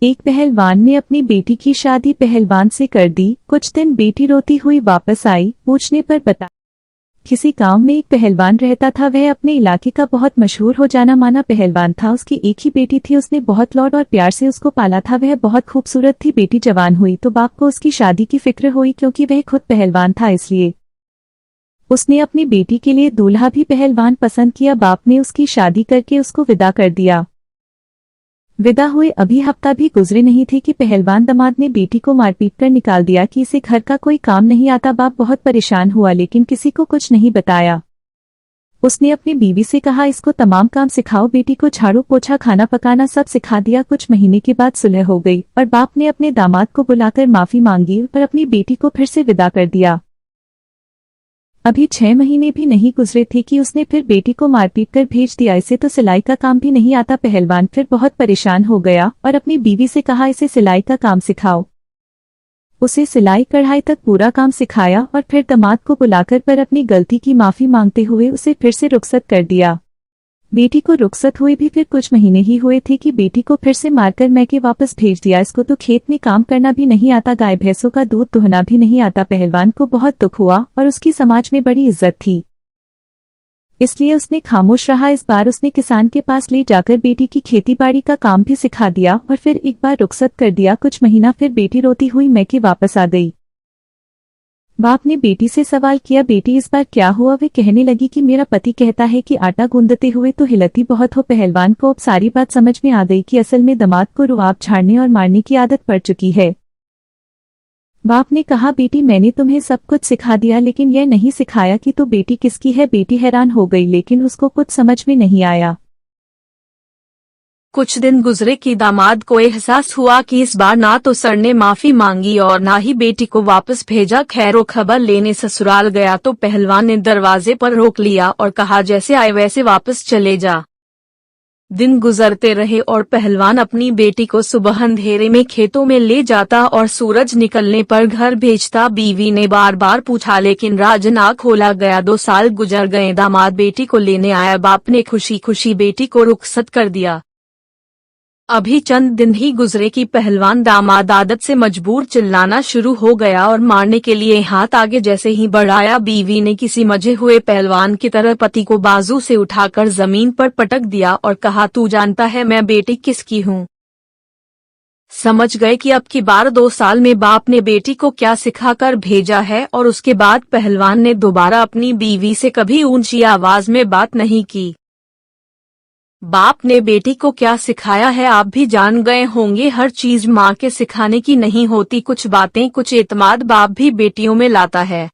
एक पहलवान ने अपनी बेटी की शादी पहलवान से कर दी। कुछ दिन बेटी रोती हुई वापस आई। पूछने पर बता किसी गांव में एक पहलवान रहता था। वह अपने इलाके का बहुत मशहूर हो जाना माना पहलवान था। उसकी एक ही बेटी थी। उसने बहुत लाड और प्यार से उसको पाला था। वह बहुत खूबसूरत थी। बेटी जवान हुई तो बाप को उसकी शादी की फिक्र हुई, क्योंकि वह खुद पहलवान था, इसलिए उसने अपनी बेटी के लिए दूल्हा भी पहलवान पसंद किया। बाप ने उसकी शादी करके उसको विदा कर दिया। विदा हुए अभी हफ्ता भी गुजरे नहीं थे कि पहलवान दामाद ने बेटी को मारपीट कर निकाल दिया कि इसे घर का कोई काम नहीं आता। बाप बहुत परेशान हुआ, लेकिन किसी को कुछ नहीं बताया। उसने अपनी बीवी से कहा, इसको तमाम काम सिखाओ। बेटी को झाड़ू पोछा खाना पकाना सब सिखा दिया। कुछ महीने के बाद सुलह हो गई और बाप ने अपने दामाद को बुलाकर माफी मांगी पर अपनी बेटी को फिर से विदा कर दिया। अभी 6 महीने भी नहीं गुजरे थे कि उसने फिर बेटी को मारपीट कर भेज दिया। इसे तो सिलाई का काम भी नहीं आता। पहलवान फिर बहुत परेशान हो गया और अपनी बीवी से कहा, इसे सिलाई का काम सिखाओ। उसे सिलाई कढ़ाई तक पूरा काम सिखाया और फिर दामाद को बुलाकर पर अपनी गलती की माफी मांगते हुए उसे फिर से रुखसत कर दिया। बेटी को रुखसत हुए भी फिर कुछ महीने ही हुए थे कि बेटी को फिर से मारकर मैके वापस भेज दिया। इसको तो खेत में काम करना भी नहीं आता, गाय भैंसों का दूध दुहना भी नहीं आता। पहलवान को बहुत दुख हुआ और उसकी समाज में बड़ी इज्जत थी, इसलिए उसने खामोश रहा। इस बार उसने किसान के पास ले जाकर बेटी की खेतीबाड़ी का काम भी सिखा दिया और फिर एक बार रुखसत कर दिया। कुछ महीना फिर बेटी रोती हुई मैके वापस आ गई। बाप ने बेटी से सवाल किया, बेटी इस बार क्या हुआ? वे कहने लगी कि मेरा पति कहता है कि आटा गूंदते हुए तो हिलती बहुत हो। पहलवान को अब सारी बात समझ में आ गई कि असल में दामाद को रुआब झाड़ने और मारने की आदत पड़ चुकी है। बाप ने कहा, बेटी मैंने तुम्हें सब कुछ सिखा दिया, लेकिन यह नहीं सिखाया कि तो बेटी किसकी है। बेटी हैरान हो गई, लेकिन उसको कुछ समझ में नहीं आया। कुछ दिन गुजरे कि दामाद को एहसास हुआ कि इस बार ना तो सर ने माफी मांगी और ना ही बेटी को वापस भेजा। खैरो खबर लेने ससुराल गया तो पहलवान ने दरवाजे पर रोक लिया और कहा, जैसे आए वैसे वापस चले जा। दिन गुजरते रहे और पहलवान अपनी बेटी को सुबह अंधेरे में खेतों में ले जाता और सूरज निकलने पर घर भेजता। बीवी ने बार बार पूछा, लेकिन राज ना खोला गया। 2 साल गुजर गए। दामाद बेटी को लेने आया। बाप ने खुशी खुशी बेटी को रुखसत कर दिया। अभी चंद दिन ही गुजरे कि पहलवान दामाद आदत से मजबूर चिल्लाना शुरू हो गया और मारने के लिए हाथ आगे जैसे ही बढ़ाया, बीवी ने किसी मजे हुए पहलवान की तरह पति को बाजू से उठाकर जमीन पर पटक दिया और कहा, तू जानता है मैं बेटी किसकी हूँ? समझ गए कि अब की बार 2 साल में बाप ने बेटी को क्या सिखाकर भेजा है। और उसके बाद पहलवान ने दोबारा अपनी बीवी से कभी ऊंची आवाज में बात नहीं की। बाप ने बेटी को क्या सिखाया है आप भी जान गए होंगे। हर चीज माँ के सिखाने की नहीं होती। कुछ बातें, कुछ एतमाद बाप भी बेटियों में लाता है।